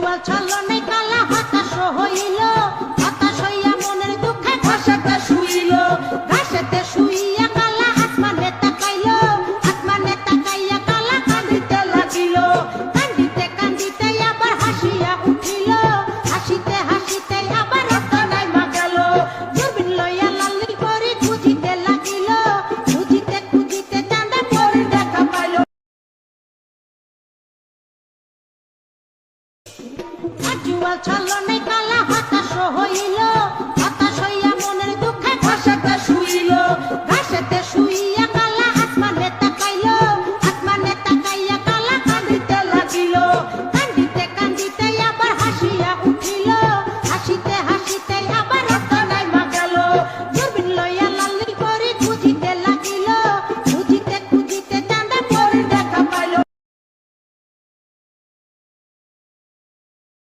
জুয়াল ছলনে কালা হতাশ হইল, হতাশ হইয়া মনের দুঃখে ঘাসেতে শুইল, ঘাসেতে শুইয়া কালা আসমানে তাকাইল, আসমানে তাকাইয়া কালা কান্দিতে লাগিল, কান্দিতে কান্দিতে আবার হাসিয়া উঠিল, হাসিতে হাসিতে আবার রক্ত নাইমা গেল। দূরবীন লইয়া লাল্লি পরি খুঁজিতে লাগিল, খুঁজিতে খুঁজিতে চাঁদা পরি দেখা পাইল। জুয়াল ছলনে কালা হতাশ হইল,